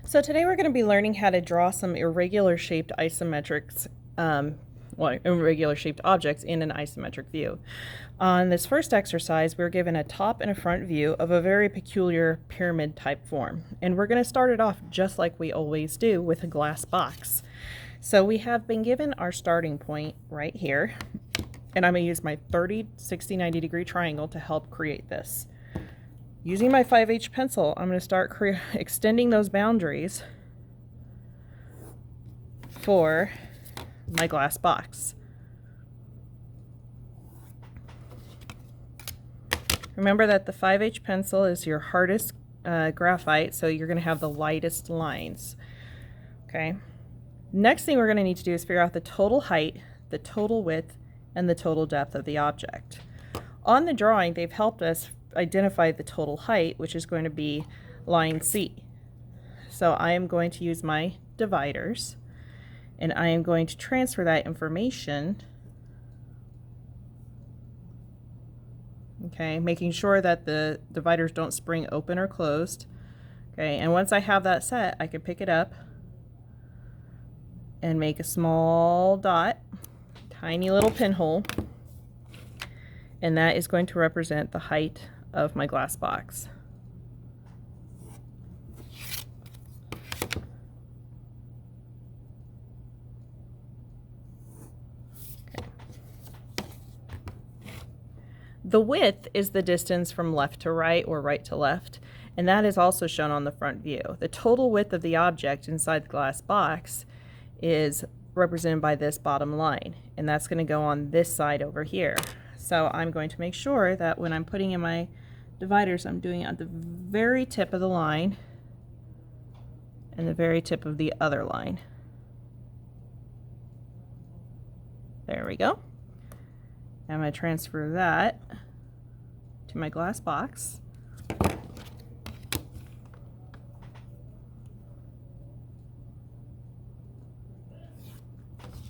So today we're going to be learning how to draw some irregular shaped isometrics, irregular shaped objects in an isometric view. On this first exercise, we're given a top and a front view of a very peculiar pyramid type form. And we're going to start it off just like we always do with a glass box. So we have been given our starting point right here. And I'm going to use my 30, 60, 90 degree triangle to help create this. Using my 5H pencil, I'm going to start extending those boundaries for my glass box. Remember that the 5H pencil is your hardest graphite, so you're going to have the lightest lines. Okay. Next thing we're going to need to do is figure out the total height, the total width, and the total depth of the object. On the drawing, they've helped us identify the total height, which is going to be line C. So I am going to use my dividers, and I am going to transfer that information, okay, making sure that the dividers don't spring open or closed. Okay, and once I have that set, I can pick it up and make a small dot, tiny little pinhole, and that is going to represent the height of my glass box. Okay. The width is the distance from left to right or right to left, and that is also shown on the front view. The total width of the object inside the glass box is represented by this bottom line, and that's going to go on this side over here. So I'm going to make sure that when I'm putting in my dividers, I'm doing it at the very tip of the line and the very tip of the other line. There we go. I'm going to transfer that to my glass box.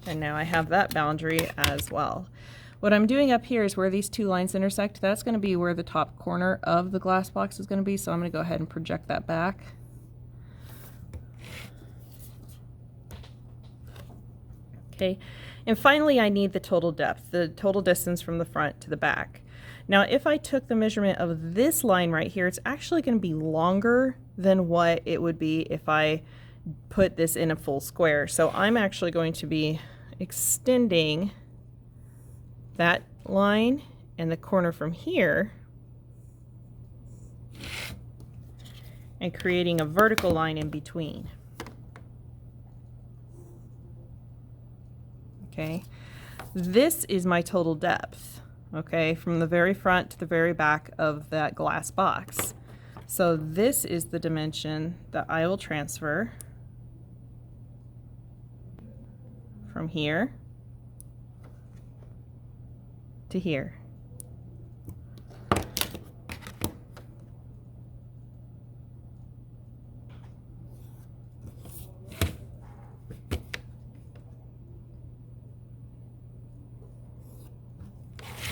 And now I have that boundary as well. What I'm doing up here is where these two lines intersect. That's going to be where the top corner of the glass box is going to be. So I'm going to go ahead and project that back. Okay. And finally, I need the total depth, the total distance from the front to the back. Now, if I took the measurement of this line right here, it's actually going to be longer than what it would be if I put this in a full square. So I'm actually going to be extending that line and the corner from here and creating a vertical line in between. Okay, this is my total depth, okay, from the very front to the very back of that glass box. So this is the dimension that I will transfer from here to here.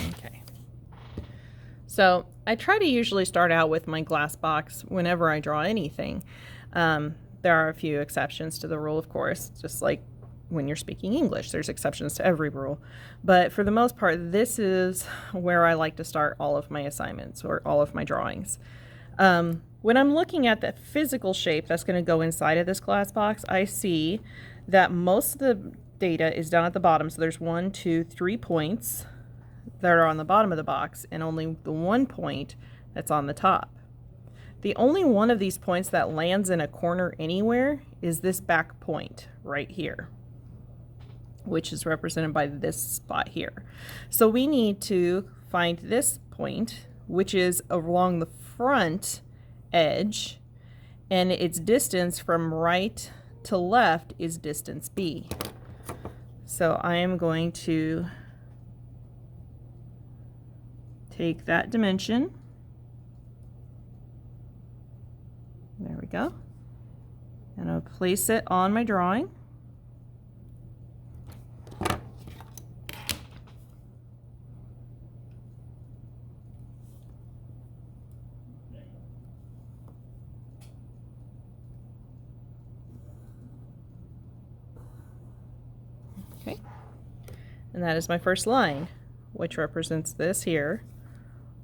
Okay. So I try to usually start out with my glass box whenever I draw anything. There are a few exceptions to the rule, of course, just like when you're speaking English, there's exceptions to every rule. But for the most part, this is where I like to start all of my assignments or all of my drawings. When I'm looking at the physical shape that's going to go inside of this glass box, I see that most of the data is down at the bottom. So there's 1, 2, 3 points that are on the bottom of the box and only the 1 point that's on the top. The only one of these points that lands in a corner anywhere is this back point right here, which is represented by this spot here. So we need to find this point, which is along the front edge, and its distance from right to left is distance B. So I am going to take that dimension. There we go. And I'll place it on my drawing. And that is my first line, which represents this here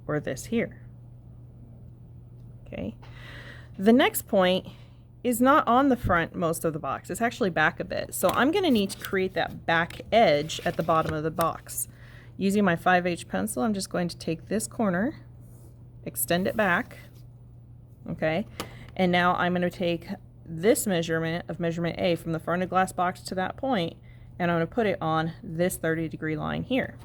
or this here. Okay. The next point is not on the front most of the box. It's actually back a bit. So I'm going to need to create that back edge at the bottom of the box. Using my 5H pencil, I'm just going to take this corner, extend it back, okay? And now I'm going to take this measurement of measurement A from the front of the glass box to that point, and I'm going to put it on this 30-degree line here.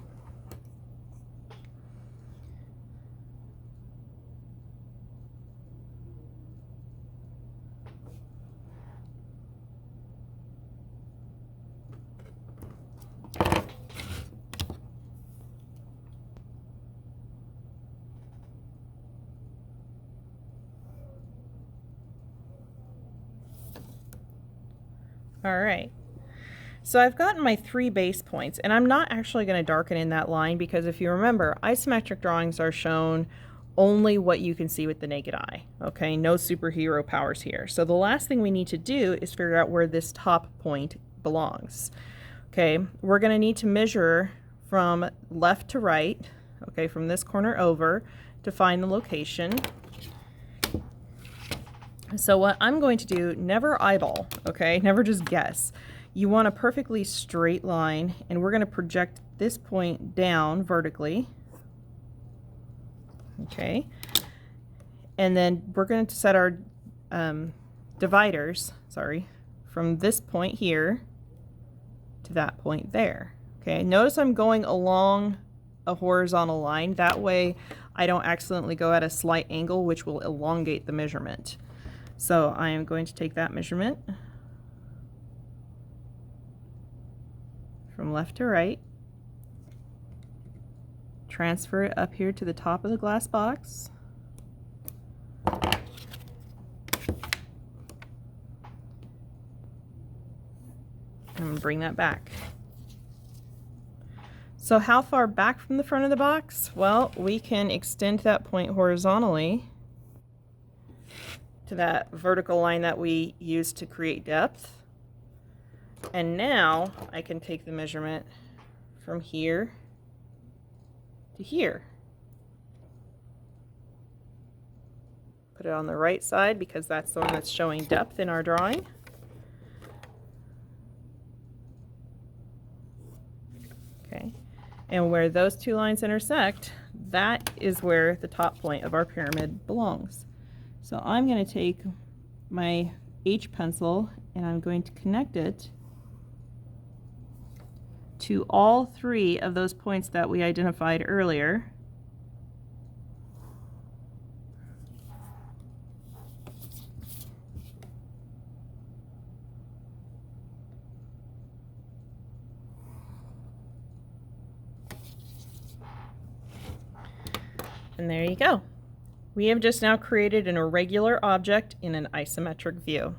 All right, so I've gotten my 3 base points, and I'm not actually going to darken in that line because if you remember, isometric drawings are shown only what you can see with the naked eye, okay? No superhero powers here. So the last thing we need to do is figure out where this top point belongs. Okay, we're going to need to measure from left to right, okay, from this corner over to find the location. So what I'm going to do, never eyeball, okay? Never just guess. You want a perfectly straight line, and we're going to project this point down vertically. Okay. And then we're going to set our dividers, from this point here to that point there. Okay. Notice I'm going along a horizontal line. That way I don't accidentally go at a slight angle, which will elongate the measurement. So I am going to take that measurement from left to right, transfer it up here to the top of the glass box, and bring that back. So how far back from the front of the box? Well, we can extend that point horizontally to that vertical line that we used to create depth. And now I can take the measurement from here to here. Put it on the right side because that's the one that's showing depth in our drawing. Okay, and where those two lines intersect, that is where the top point of our pyramid belongs. So I'm going to take my H pencil and I'm going to connect it to all 3 of those points that we identified earlier. And there you go. We have just now created an irregular object in an isometric view.